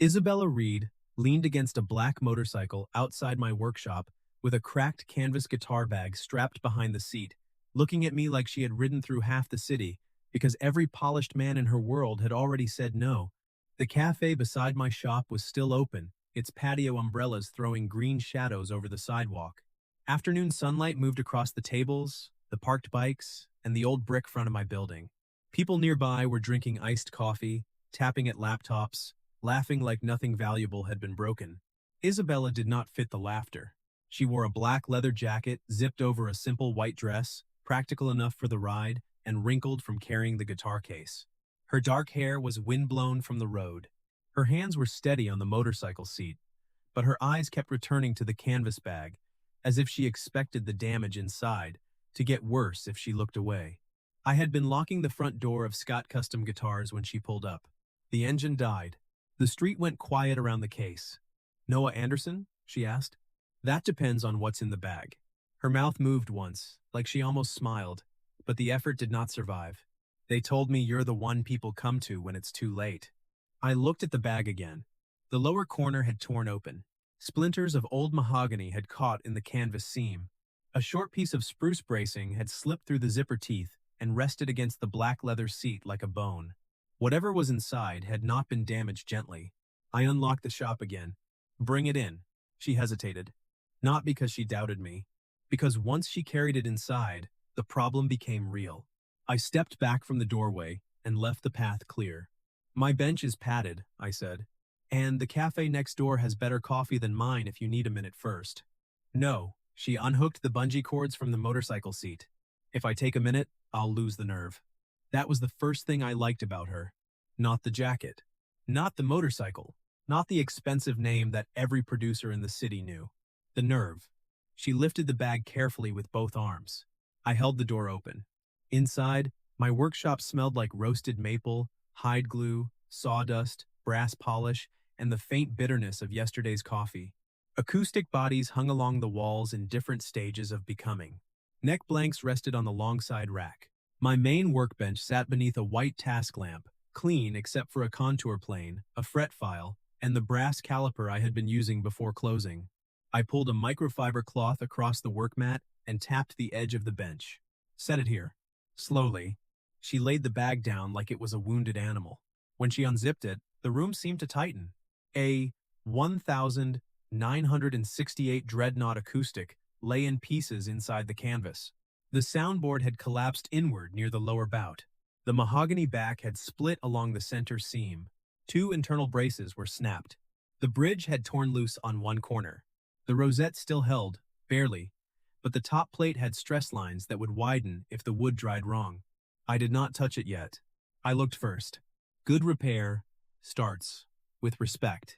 Isabella Reed leaned against a black motorcycle outside my workshop with a cracked canvas guitar bag strapped behind the seat, looking at me like she had ridden through half the city because every polished man in her world had already said no. The cafe beside my shop was still open, its patio umbrellas throwing green shadows over the sidewalk. Afternoon sunlight moved across the tables, the parked bikes, and the old brick front of my building. People nearby were drinking iced coffee, tapping at laptops, laughing like nothing valuable had been broken. Isabella did not fit the laughter. She wore a black leather jacket zipped over a simple white dress, practical enough for the ride, and wrinkled from carrying the guitar case. Her dark hair was windblown from the road. Her hands were steady on the motorcycle seat, but her eyes kept returning to the canvas bag, as if she expected the damage inside to get worse if she looked away. I had been locking the front door of Scott Custom Guitars when she pulled up. The engine died. The street went quiet around the case. "Noah Anderson?" she asked. "That depends on what's in the bag." Her mouth moved once, like she almost smiled, but the effort did not survive. "They told me you're the one people come to when it's too late." I looked at the bag again. The lower corner had torn open. Splinters of old mahogany had caught in the canvas seam. A short piece of spruce bracing had slipped through the zipper teeth and rested against the black leather seat like a bone. Whatever was inside had not been damaged gently. I unlocked the shop again. "Bring it in." She hesitated. Not because she doubted me, because once she carried it inside, the problem became real. I stepped back from the doorway and left the path clear. "My bench is padded," I said, "and the cafe next door has better coffee than mine if you need a minute first." "No." She unhooked the bungee cords from the motorcycle seat. "If I take a minute, I'll lose the nerve." That was the first thing I liked about her. Not the jacket. Not the motorcycle. Not the expensive name that every producer in the city knew. The nerve. She lifted the bag carefully with both arms. I held the door open. Inside, my workshop smelled like roasted maple, hide glue, sawdust, brass polish, and the faint bitterness of yesterday's coffee. Acoustic bodies hung along the walls in different stages of becoming. Neck blanks rested on the long side rack. My main workbench sat beneath a white task lamp, clean except for a contour plane, a fret file, and the brass caliper I had been using before closing. I pulled a microfiber cloth across the work mat and tapped the edge of the bench. "Set it here." Slowly, she laid the bag down like it was a wounded animal. When she unzipped it, the room seemed to tighten. A 1968 Dreadnought acoustic lay in pieces inside the canvas. The soundboard had collapsed inward near the lower bout. The mahogany back had split along the center seam. Two internal braces were snapped. The bridge had torn loose on one corner. The rosette still held, barely, but the top plate had stress lines that would widen if the wood dried wrong. I did not touch it yet. I looked first. Good repair starts with respect.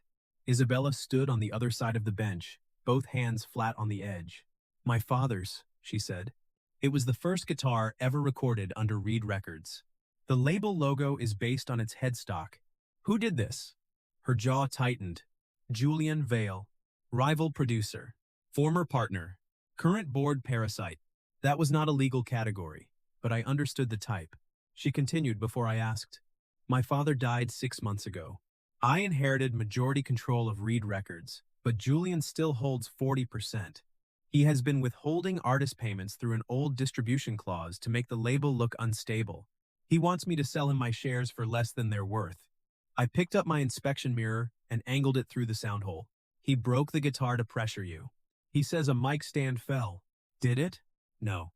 Isabella stood on the other side of the bench, both hands flat on the edge. "My father's," she said. "It was the first guitar ever recorded under Reed Records. The label logo is based on its headstock. Who did this?" Her jaw tightened. "Julian Vale. Rival producer. Former partner. Current board parasite." That was not a legal category, but I understood the type. She continued before I asked. "My father died 6 months ago. I inherited majority control of Reed Records, but Julian still holds 40%. He has been withholding artist payments through an old distribution clause to make the label look unstable. He wants me to sell him my shares for less than they're worth." I picked up my inspection mirror and angled it through the sound hole. "He broke the guitar to pressure you. He says a mic stand fell." "Did it?" "No."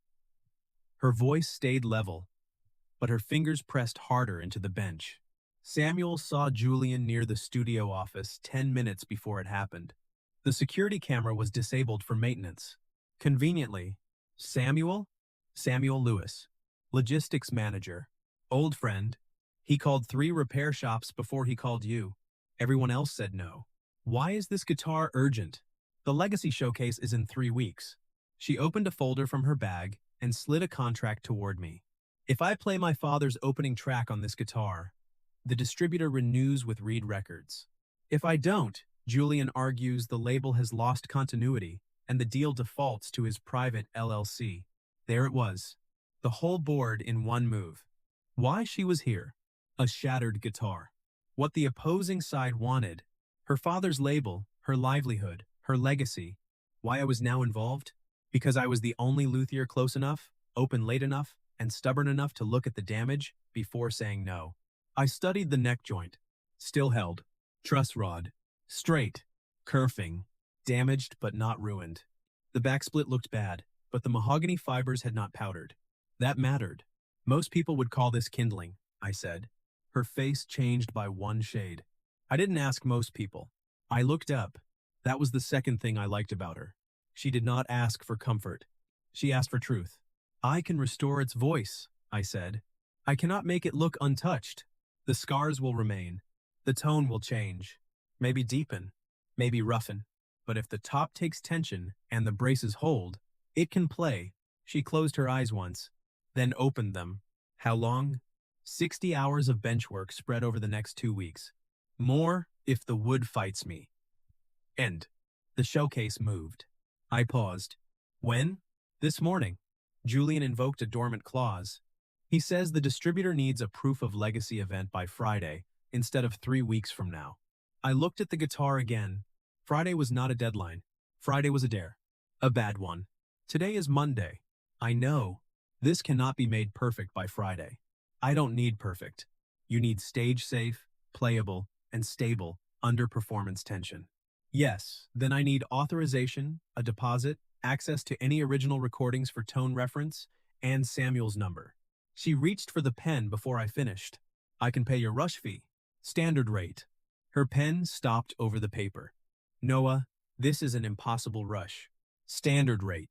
Her voice stayed level, but her fingers pressed harder into the bench. "Samuel saw Julian near the studio office 10 minutes before it happened. The security camera was disabled for maintenance. Conveniently, Samuel? Samuel Lewis. Logistics manager. Old friend. He called 3 repair shops before he called you. Everyone else said no. Why is this guitar urgent? The Legacy Showcase is in 3 weeks." She opened a folder from her bag and slid a contract toward me. "If I play my father's opening track on this guitar, the distributor renews with Reed Records. If I don't, Julian argues the label has lost continuity and the deal defaults to his private LLC." There it was. The whole board in one move. Why she was here. A shattered guitar. What the opposing side wanted Her father's label, her livelihood, her legacy. Why I was now involved? Because I was the only luthier close enough, open late enough, and stubborn enough to look at the damage before saying no. I studied the neck joint. Still held. Truss rod. Straight. Kerfing. Damaged but not ruined. The backsplit looked bad, but the mahogany fibers had not powdered. That mattered. Most people would call this kindling, I said. Her face changed by one shade. I didn't ask most people. I looked up. That was the second thing I liked about her. She did not ask for comfort. She asked for truth. I can restore its voice, I said. I cannot make it look untouched. The scars will remain. The tone will change. Maybe deepen. Maybe roughen. But if the top takes tension and the braces hold, it can play. She closed her eyes once, then opened them. How long? 60 hours of bench work spread over the next 2 weeks. More if the wood fights me. End. The showcase moved. I paused. When? This morning. Julian invoked a dormant clause. He says the distributor needs a proof of legacy event by Friday, instead of 3 weeks from now. I looked at the guitar again. Friday was not a deadline. Friday was a dare. A bad one. Today is Monday. I know. This cannot be made perfect by Friday. I don't need perfect. You need stage safe, playable, and stable under performance tension. Yes, then I need authorization, a deposit, access to any original recordings for tone reference, and Samuel's number. She reached for the pen before I finished. I can pay your rush fee. Standard rate. Her pen stopped over the paper. Noah, this is an impossible rush. Standard rate,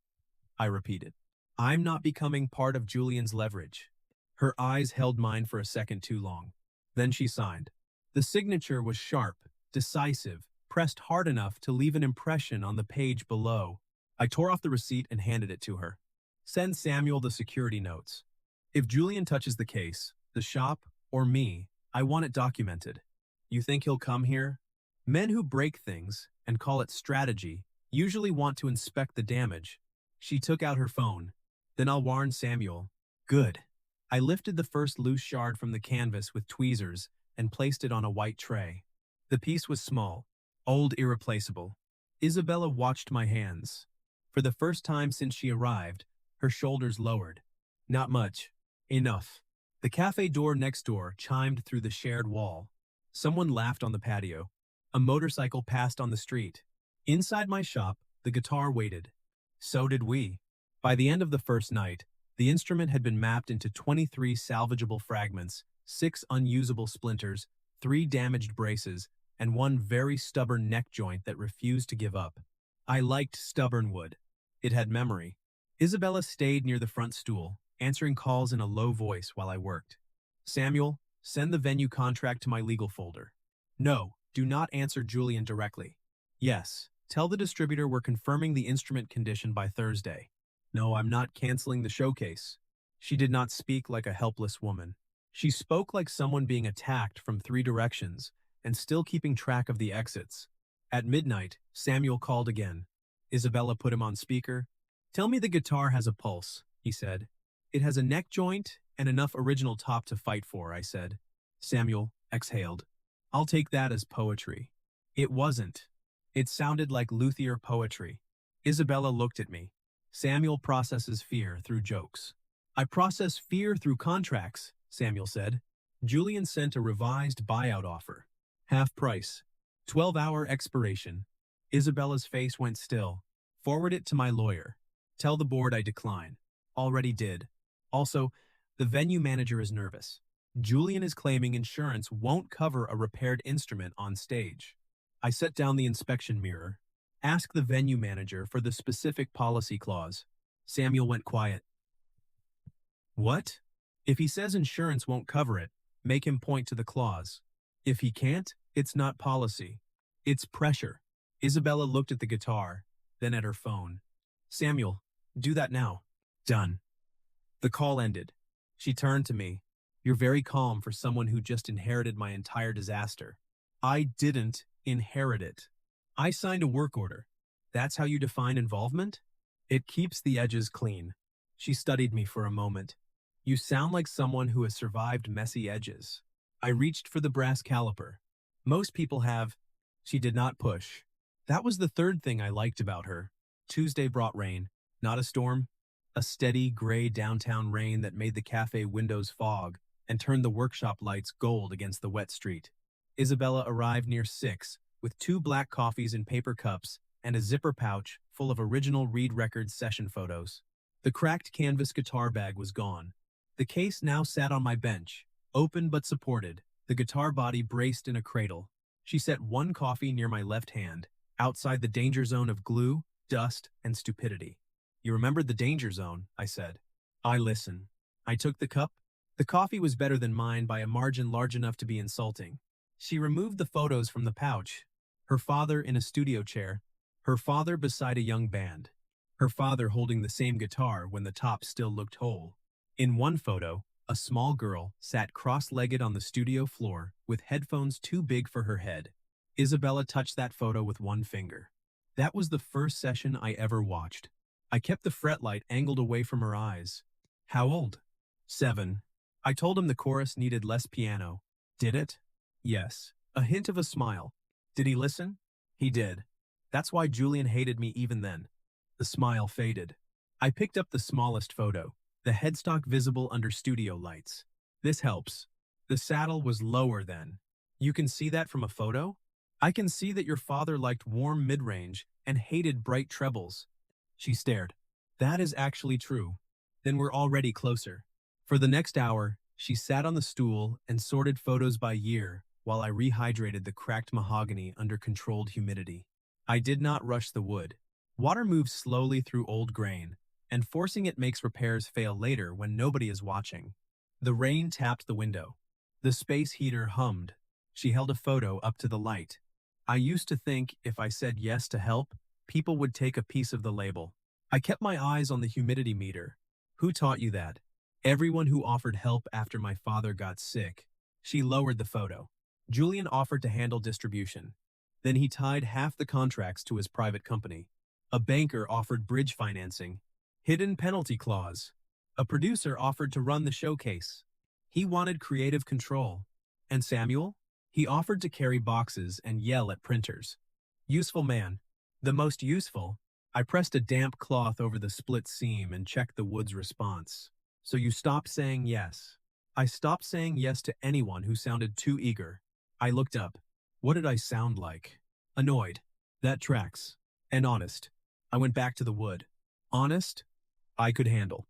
I repeated. I'm not becoming part of Julian's leverage. Her eyes held mine for a second too long. Then she signed. The signature was sharp, decisive, pressed hard enough to leave an impression on the page below. I tore off the receipt and handed it to her. Send Samuel the security notes. If Julian touches the case, the shop, or me, I want it documented. You think he'll come here? Men who break things and call it strategy usually want to inspect the damage. She took out her phone. Then I'll warn Samuel. Good. I lifted the first loose shard from the canvas with tweezers and placed it on a white tray. The piece was small, old irreplaceable. Isabella watched my hands. For the first time since she arrived, her shoulders lowered. Not much. Enough. The cafe door next door chimed through the shared wall. Someone laughed on the patio. A motorcycle passed on the street. Inside my shop, the guitar waited. So did we. By the end of the first night, the instrument had been mapped into 23 salvageable fragments, 6 unusable splinters, 3 damaged braces, and 1 very stubborn neck joint that refused to give up. I liked stubborn wood. It had memory. Isabella stayed near the front stool, answering calls in a low voice while I worked. Samuel, send the venue contract to my legal folder. No, do not answer Julian directly. Yes, tell the distributor we're confirming the instrument condition by Thursday. No, I'm not canceling the showcase. She did not speak like a helpless woman. She spoke like someone being attacked from 3 directions and still keeping track of the exits. At midnight, Samuel called again. Isabella put him on speaker. Tell me the guitar has a pulse, he said. It has a neck joint and enough original top to fight for, I said. Samuel exhaled. I'll take that as poetry. It wasn't. It sounded like luthier poetry. Isabella looked at me. Samuel processes fear through jokes. I process fear through contracts, Samuel said. Julian sent a revised buyout offer. Half price. 12-hour expiration. Isabella's face went still. Forward it to my lawyer. Tell the board I decline. Already did. Also, the venue manager is nervous. Julian is claiming insurance won't cover a repaired instrument on stage. I set down the inspection mirror. Ask the venue manager for the specific policy clause. Samuel went quiet. What? If he says insurance won't cover it, make him point to the clause. If he can't, it's not policy. It's pressure. Isabella looked at the guitar, then at her phone. Samuel, do that now. Done. The call ended. She turned to me. You're very calm for someone who just inherited my entire disaster. I didn't inherit it. I signed a work order. That's how you define involvement? It keeps the edges clean. She studied me for a moment. You sound like someone who has survived messy edges. I reached for the brass caliper. Most people have. She did not push. That was the third thing I liked about her. Tuesday brought rain. Not a storm. A steady, gray downtown rain that made the cafe windows fog and turned the workshop lights gold against the wet street. Isabella arrived near 6, with 2 black coffees in paper cups and a zipper pouch full of original Reed Records session photos. The cracked canvas guitar bag was gone. The case now sat on my bench, open but supported, the guitar body braced in a cradle. She set 1 coffee near my left hand, outside the danger zone of glue, dust, and stupidity. You remembered the danger zone, I said. I listen. I took the cup. The coffee was better than mine by a margin large enough to be insulting. She removed the photos from the pouch. Her father in a studio chair. Her father beside a young band. Her father holding the same guitar when the top still looked whole. In one photo, a small girl sat cross-legged on the studio floor with headphones too big for her head. Isabella touched that photo with 1 finger. That was the first session I ever watched. I kept the fret light angled away from her eyes. How old? 7. I told him the chorus needed less piano. Did it? Yes. A hint of a smile. Did he listen? He did. That's why Julian hated me even then. The smile faded. I picked up the smallest photo, the headstock visible under studio lights. This helps. The saddle was lower then. You can see that from a photo? I can see that your father liked warm mid-range and hated bright trebles. She stared. That is actually true. Then we're already closer. For the next hour, she sat on the stool and sorted photos by year while I rehydrated the cracked mahogany under controlled humidity. I did not rush the wood. Water moves slowly through old grain, and forcing it makes repairs fail later when nobody is watching. The rain tapped the window. The space heater hummed. She held a photo up to the light. I used to think if I said yes to help, people would take a piece of the label. I kept my eyes on the humidity meter. Who taught you that? Everyone who offered help after my father got sick. She lowered the photo. Julian offered to handle distribution. Then he tied half the contracts to his private company. A banker offered bridge financing. Hidden penalty clause. A producer offered to run the showcase. He wanted creative control. And Samuel? He offered to carry boxes and yell at printers. Useful man. The most useful. I pressed a damp cloth over the split seam and checked the wood's response. So you stopped saying yes. I stopped saying yes to anyone who sounded too eager. I looked up. What did I sound like? Annoyed. That tracks. And honest. I went back to the wood. Honest? I could handle.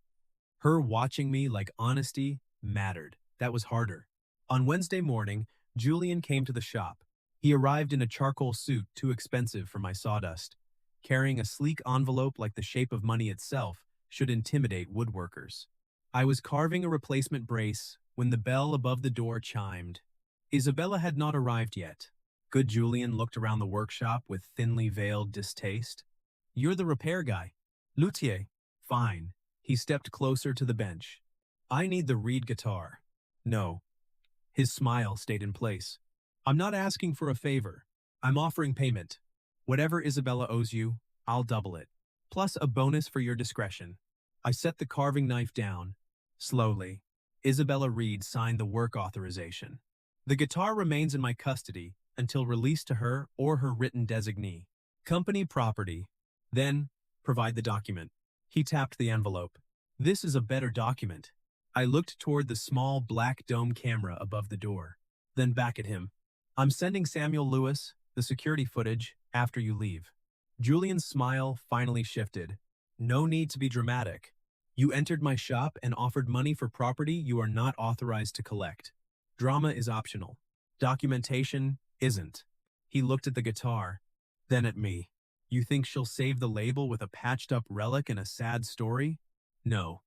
Her watching me like honesty mattered. That was harder. On Wednesday morning, Julian came to the shop. He arrived in a charcoal suit too expensive for my sawdust. Carrying a sleek envelope like the shape of money itself should intimidate woodworkers. I was carving a replacement brace when the bell above the door chimed. Isabella had not arrived yet. Good Julian looked around the workshop with thinly veiled distaste. You're the repair guy. Luthier. Fine. He stepped closer to the bench. I need the Reed guitar. No. His smile stayed in place. I'm not asking for a favor. I'm offering payment. Whatever Isabella owes you, I'll double it. Plus a bonus for your discretion. I set the carving knife down. Slowly. Isabella Reed signed the work authorization. The guitar remains in my custody until released to her or her written designee. Company property. Then, provide the document. He tapped the envelope. This is a better document. I looked toward the small black dome camera above the door. Then back at him. I'm sending Samuel Lewis the security footage after you leave. Julian's smile finally shifted. No need to be dramatic. You entered my shop and offered money for property you are not authorized to collect. Drama is optional. Documentation isn't. He looked at the guitar, then at me. You think she'll save the label with a patched-up relic and a sad story? No.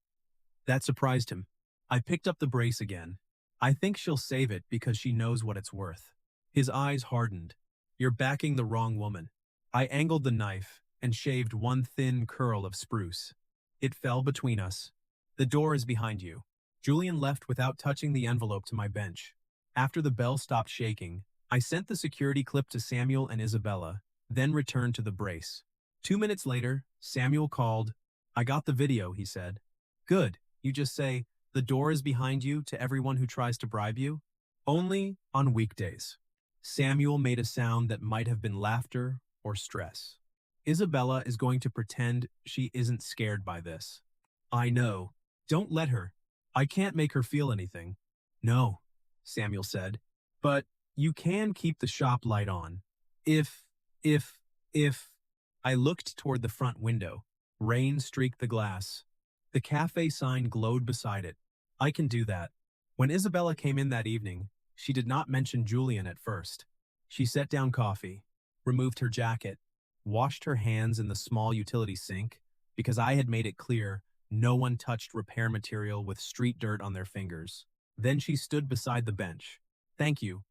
That surprised him. I picked up the brace again. I think she'll save it because she knows what it's worth. His eyes hardened. You're backing the wrong woman. I angled the knife and shaved one thin curl of spruce. It fell between us. The door is behind you. Julian left without touching the envelope to my bench. After the bell stopped shaking, I sent the security clip to Samuel and Isabella, then returned to the brace. 2 minutes later, Samuel called. I got the video, he said. Good. You just say, the door is behind you to everyone who tries to bribe you? Only on weekdays. Samuel made a sound that might have been laughter or stress. Isabella is going to pretend she isn't scared by this. I know. Don't let her. I can't make her feel anything. No, Samuel said. But you can keep the shop light on. If, if, if. I looked toward the front window. Rain streaked the glass. The cafe sign glowed beside it. I can do that. When Isabella came in that evening, she did not mention Julian at first. She set down coffee, removed her jacket, washed her hands in the small utility sink, because I had made it clear no one touched repair material with street dirt on their fingers. Then she stood beside the bench. Thank you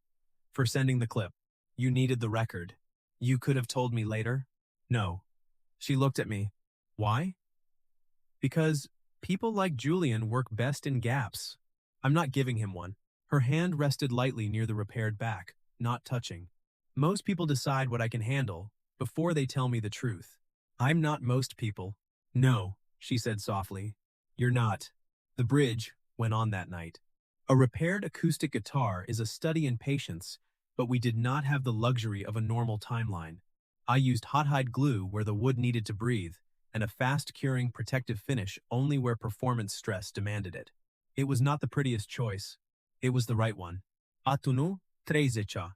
for sending the clip. You needed the record. You could have told me later. No. She looked at me. Why? Because people like Julian work best in gaps. I'm not giving him one. Her hand rested lightly near the repaired back, not touching. Most people decide what I can handle before they tell me the truth. I'm not most people. No, she said softly. You're not. The bridge went on that night. A repaired acoustic guitar is a study in patience, but we did not have the luxury of a normal timeline. I used hot-hide glue where the wood needed to breathe, and a fast-curing protective finish only where performance stress demanded it. It was not the prettiest choice. It was the right one. Atunu trezecha.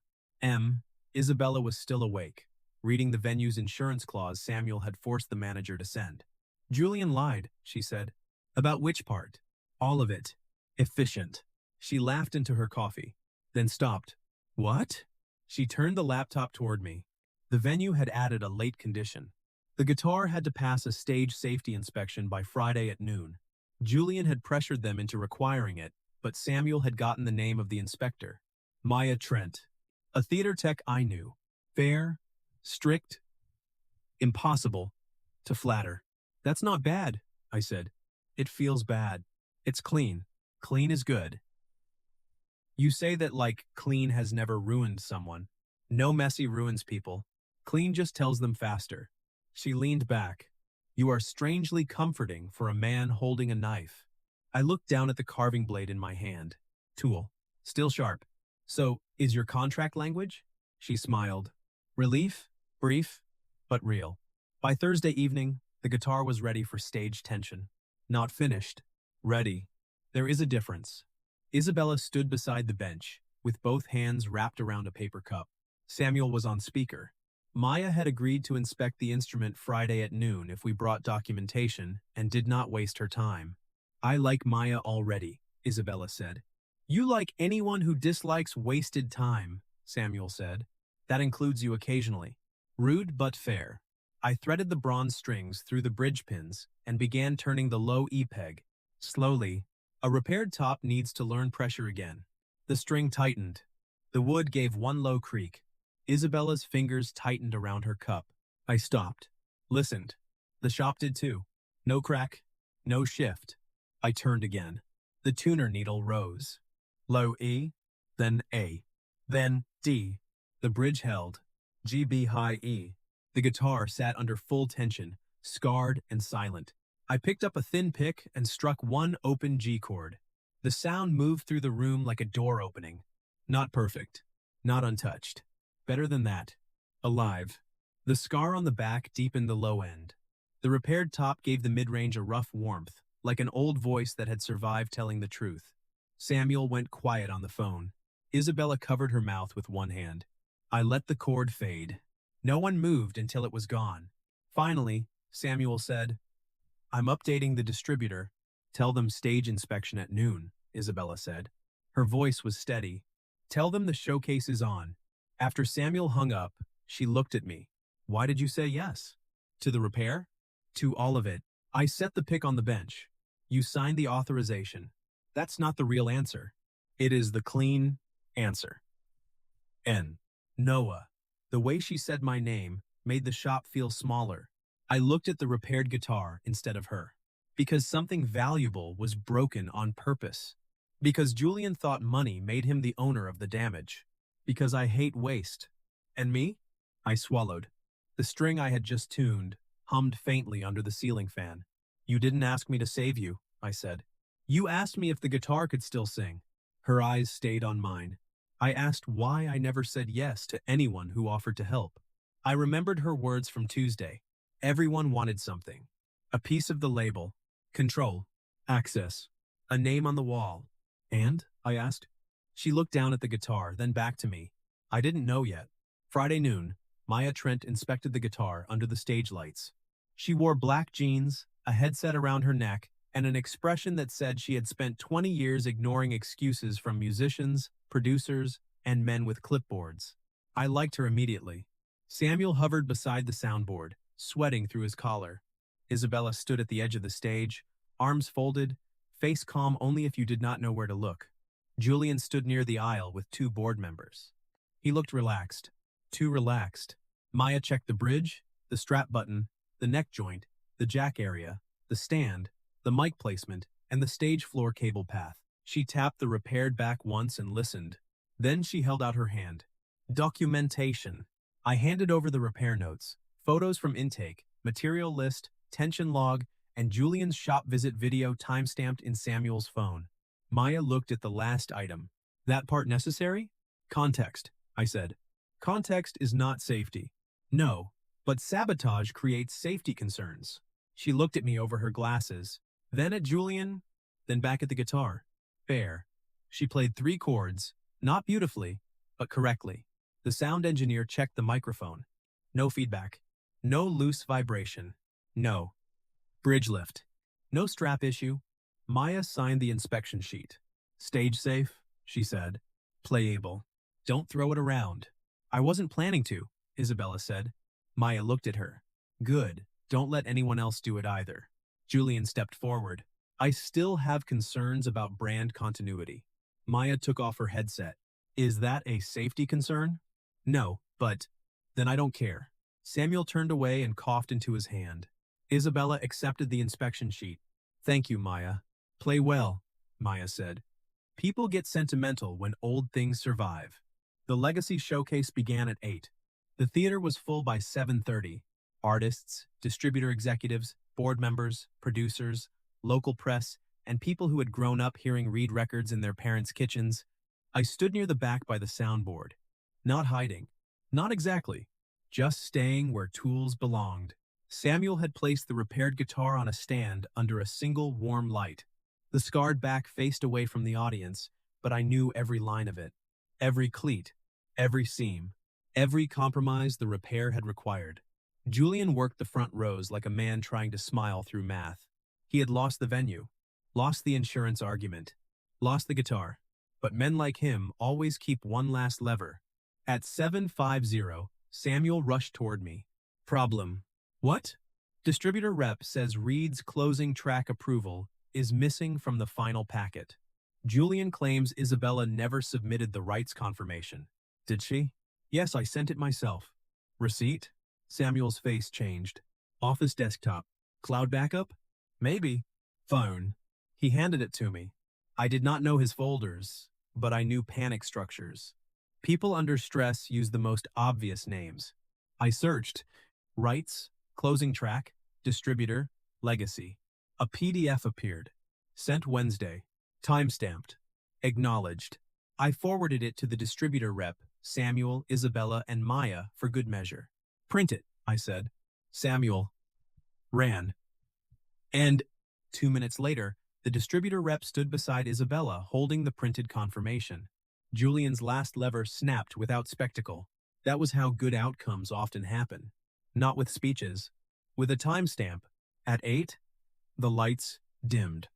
Isabella was still awake, reading the venue's insurance clause Samuel had forced the manager to send. Julian lied, she said. About which part? All of it. Efficient. She laughed into her coffee, then stopped. What? She turned the laptop toward me. The venue had added a late condition. The guitar had to pass a stage safety inspection by Friday at noon. Julian had pressured them into requiring it, but Samuel had gotten the name of the inspector. Maya Trent. A theater tech I knew. Fair, strict, impossible to flatter. That's not bad, I said. It feels bad. It's clean. Clean is good. You say that like clean has never ruined someone. No messy ruins people. Clean just tells them faster. She leaned back. You are strangely comforting for a man holding a knife. I looked down at the carving blade in my hand. Tool. Still sharp. So, is your contract language? She smiled. Relief? Brief, but real. By Thursday evening, the guitar was ready for stage tension. Not finished. Ready. There is a difference. Isabella stood beside the bench, with both hands wrapped around a paper cup. Samuel was on speaker. Maya had agreed to inspect the instrument Friday at noon if we brought documentation and did not waste her time. I like Maya already, Isabella said. You like anyone who dislikes wasted time, Samuel said. That includes you occasionally. Rude but fair. I threaded the bronze strings through the bridge pins and began turning the low E peg. Slowly. A repaired top needs to learn pressure again. The string tightened. The wood gave one low creak. Isabella's fingers tightened around her cup. I stopped. Listened. The shop did too. No crack. No shift. I turned again. The tuner needle rose. Low E, then A, then D. The bridge held. GB high E. The guitar sat under full tension, scarred and silent. I picked up a thin pick and struck one open G chord. The sound moved through the room like a door opening. Not perfect. Not untouched. Better than that. Alive. The scar on the back deepened the low end. The repaired top gave the mid-range a rough warmth, like an old voice that had survived telling the truth. Samuel went quiet on the phone. Isabella covered her mouth with one hand. I let the chord fade. No one moved until it was gone. Finally, Samuel said, I'm updating the distributor. Tell them stage inspection at noon, Isabella said. Her voice was steady. Tell them the showcase is on. After Samuel hung up, she looked at me. Why did you say yes? To the repair? To all of it. I set the pick on the bench. You signed the authorization. That's not the real answer. It is the clean answer. N. Noah. The way she said my name made the shop feel smaller. I looked at the repaired guitar instead of her. Because something valuable was broken on purpose. Because Julian thought money made him the owner of the damage. Because I hate waste. And me? I swallowed. The string I had just tuned hummed faintly under the ceiling fan. You didn't ask me to save you, I said. You asked me if the guitar could still sing. Her eyes stayed on mine. I asked why I never said yes to anyone who offered to help. I remembered her words from Tuesday. Everyone wanted something. A piece of the label. Control. Access. A name on the wall. And? I asked. She looked down at the guitar, then back to me. I didn't know yet. Friday noon, Maya Trent inspected the guitar under the stage lights. She wore black jeans, a headset around her neck, and an expression that said she had spent 20 years ignoring excuses from musicians, producers, and men with clipboards. I liked her immediately. Samuel hovered beside the soundboard, sweating through his collar. Isabella stood at the edge of the stage, arms folded, face calm only if you did not know where to look. Julian stood near the aisle with two board members. He looked relaxed. Too relaxed. Maya checked the bridge, the strap button, the neck joint, the jack area, the stand, the mic placement, and the stage floor cable path. She tapped the repaired back once and listened. Then she held out her hand. Documentation. I handed over the repair notes, photos from intake, material list, tension log, and Julian's shop visit video timestamped in Samuel's phone. Maya looked at the last item. That part necessary? Context, I said. Context is not safety. No, but sabotage creates safety concerns. She looked at me over her glasses, then at Julian, then back at the guitar. Fair. She played 3 chords, not beautifully, but correctly. The sound engineer checked the microphone. No feedback. No loose vibration. No. Bridge lift. No strap issue. Maya signed the inspection sheet. Stage safe, she said. Playable. Don't throw it around. I wasn't planning to, Isabella said. Maya looked at her. Good. Don't let anyone else do it either. Julian stepped forward. I still have concerns about brand continuity. Maya took off her headset. Is that a safety concern? No, but then I don't care. Samuel turned away and coughed into his hand. Isabella accepted the inspection sheet. Thank you, Maya. Play well, Maya said. People get sentimental when old things survive. The Legacy Showcase began at 8. The theater was full by 7:30. Artists, distributor executives, board members, producers, local press, and people who had grown up hearing Reed records in their parents' kitchens. I stood near the back by the soundboard. Not hiding. Not exactly. Just staying where tools belonged. Samuel had placed the repaired guitar on a stand under a single warm light. The scarred back faced away from the audience, but I knew every line of it. Every cleat. Every seam. Every compromise the repair had required. Julian worked the front rows like a man trying to smile through math. He had lost the venue. Lost the insurance argument. Lost the guitar. But men like him always keep one last lever. At 7:50, Samuel rushed toward me. Problem. What? Distributor rep says Reed's closing track approval is missing from the final packet. Julian claims Isabella never submitted the rights confirmation. Did she? Yes, I sent it myself. Receipt? Samuel's face changed. Office desktop. Cloud backup? Maybe. Phone. He handed it to me. I did not know his folders, but I knew panic structures. People under stress use the most obvious names. I searched. Rights, closing track, distributor, legacy. A PDF appeared. Sent Wednesday. Timestamped. Acknowledged. I forwarded it to the distributor rep, Samuel, Isabella, and Maya for good measure. Print it, I said. Samuel ran. And 2 minutes later, the distributor rep stood beside Isabella holding the printed confirmation. Julian's last lever snapped without spectacle. That was how good outcomes often happen. Not with speeches. With a timestamp. At 8, the lights dimmed.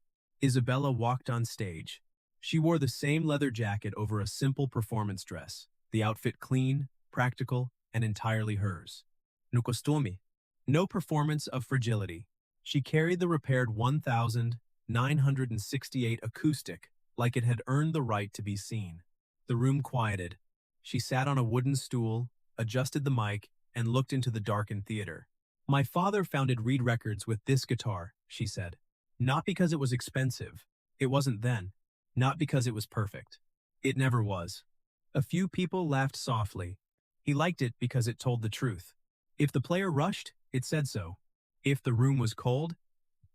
Isabella walked on stage. She wore the same leather jacket over a simple performance dress, the outfit clean, practical, and entirely hers. No costume. No performance of fragility. She carried the repaired 1968 acoustic like it had earned the right to be seen. The room quieted. She sat on a wooden stool, adjusted the mic, and looked into the darkened theater. My father founded Reed Records with this guitar, she said. Not because it was expensive. It wasn't then. Not because it was perfect. It never was. A few people laughed softly. He liked it because it told the truth. If the player rushed, it said so. If the room was cold,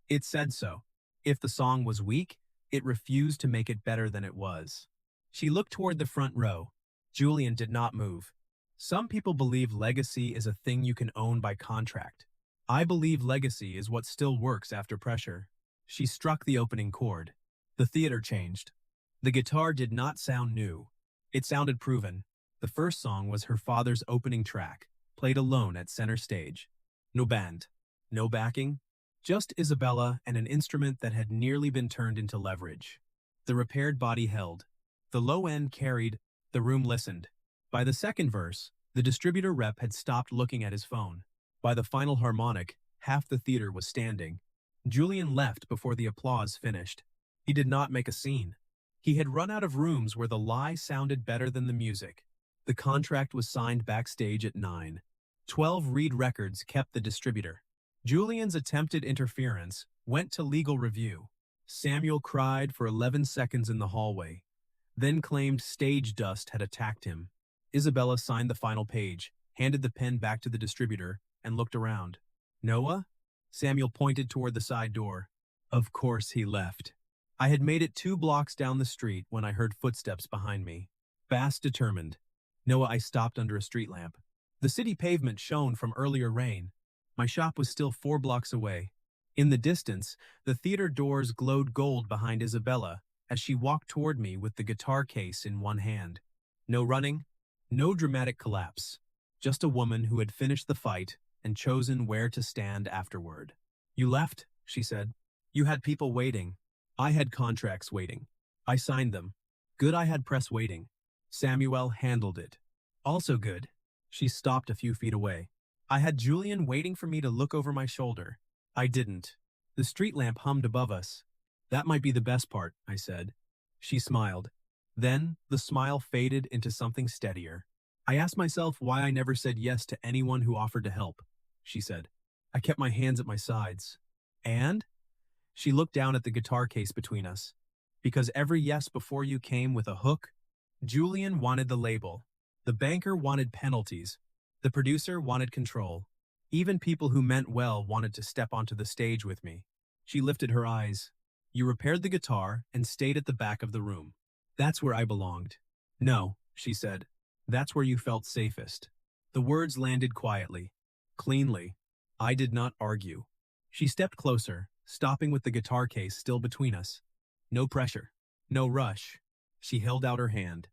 it said so. If the song was weak, it refused to make it better than it was. She looked toward the front row, Julian did not move. Some people believe legacy is a thing you can own by contract. I believe legacy is what still works after pressure. She struck the opening chord. The theater changed. The guitar did not sound new. It sounded proven. The first song was her father's opening track, played alone at center stage. No band. No backing. Just Isabella and an instrument that had nearly been turned into leverage. The repaired body held. The low end carried. The room listened. By the second verse, the distributor rep had stopped looking at his phone. By the final harmonic, half the theater was standing. Julian left before the applause finished. He did not make a scene. He had run out of rooms where the lie sounded better than the music. The contract was signed backstage at 9. 12 Reed Records kept the distributor. Julian's attempted interference went to legal review. Samuel cried for 11 seconds in the hallway, then claimed stage dust had attacked him. Isabella signed the final page, handed the pen back to the distributor, and looked around. Noah? Samuel pointed toward the side door. Of course he left. I had made it 2 blocks down the street when I heard footsteps behind me. Fast, determined. Noah, I stopped under a street lamp. The city pavement shone from earlier rain. My shop was still 4 blocks away. In the distance, the theater doors glowed gold behind Isabella as she walked toward me with the guitar case in one hand. No running, no dramatic collapse. Just a woman who had finished the fight and chosen where to stand afterward. You left, she said. You had people waiting. I had contracts waiting. I signed them. Good, I had press waiting. Samuel handled it. Also good. She stopped a few feet away. I had Julian waiting for me to look over my shoulder. I didn't. The street lamp hummed above us. That might be the best part, I said. She smiled. Then the smile faded into something steadier. I asked myself why I never said yes to anyone who offered to help, she said. I kept my hands at my sides. And? She looked down at the guitar case between us. Because every yes before you came with a hook. Julian wanted the label. The banker wanted penalties. The producer wanted control. Even people who meant well wanted to step onto the stage with me. She lifted her eyes. You repaired the guitar and stayed at the back of the room. That's where I belonged. No, she said. That's where you felt safest. The words landed quietly, cleanly. I did not argue. She stepped closer, stopping with the guitar case still between us. No pressure. No rush. She held out her hand.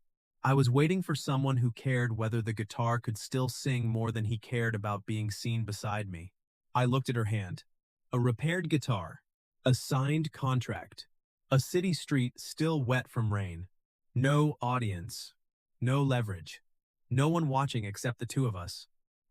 I was waiting for someone who cared whether the guitar could still sing more than he cared about being seen beside me. I looked at her hand. A repaired guitar. A signed contract. A city street still wet from rain. No audience. No leverage. No one watching except the 2 of us.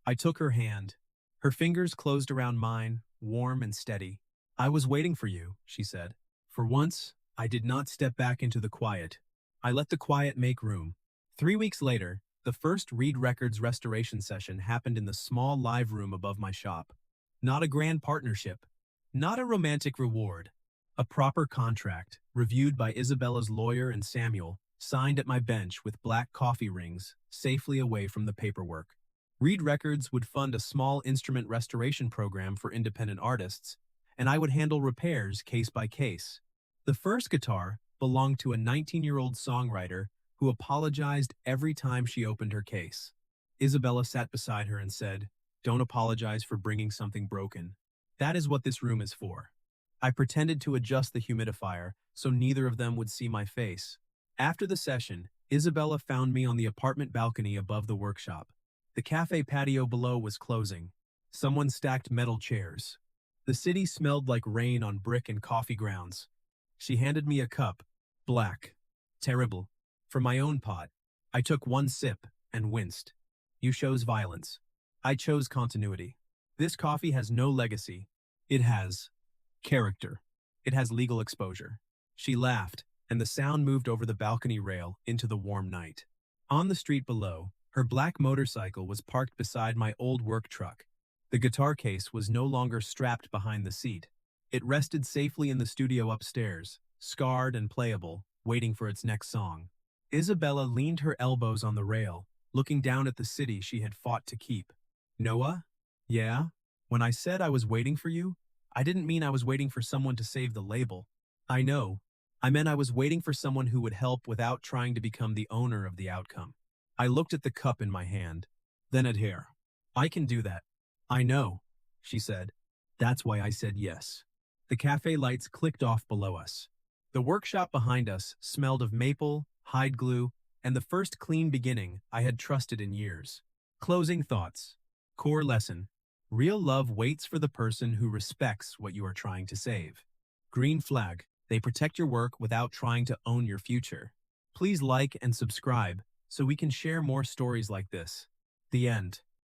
I took her hand. Her fingers closed around mine, warm and steady. I was waiting for you, she said. For once, I did not step back into the quiet. I let the quiet make room. 3 weeks later, the first Reed Records restoration session happened in the small live room above my shop. Not a grand partnership. Not a romantic reward. A proper contract, reviewed by Isabella's lawyer and Samuel, signed at my bench with black coffee rings, safely away from the paperwork. Reed Records would fund a small instrument restoration program for independent artists, and I would handle repairs case by case. The first guitar belonged to a 19-year-old songwriter who apologized every time she opened her case. Isabella sat beside her and said, "Don't apologize for bringing something broken. That is what this room is for." I pretended to adjust the humidifier so neither of them would see my face. After the session, Isabella found me on the apartment balcony above the workshop. The cafe patio below was closing. Someone stacked metal chairs. The city smelled like rain on brick and coffee grounds. She handed me a cup, black, terrible, from my own pot. I took one sip and winced. You chose violence. I chose continuity. This coffee has no legacy. It has character. It has legal exposure. She laughed, and the sound moved over the balcony rail into the warm night. On the street below, her black motorcycle was parked beside my old work truck. The guitar case was no longer strapped behind the seat. It rested safely in the studio upstairs, scarred and playable, waiting for its next song. Isabella leaned her elbows on the rail, looking down at the city she had fought to keep. Noah? Yeah? When I said I was waiting for you, I didn't mean I was waiting for someone to save the label. I know. I meant I was waiting for someone who would help without trying to become the owner of the outcome. I looked at the cup in my hand, then at her. I can do that. I know, she said. That's why I said yes. The cafe lights clicked off below us. The workshop behind us smelled of maple, hide glue, and the first clean beginning I had trusted in years. Closing thoughts. Core lesson. Real love waits for the person who respects what you are trying to save. Green flag. They protect your work without trying to own your future. Please like and subscribe so we can share more stories like this. The end.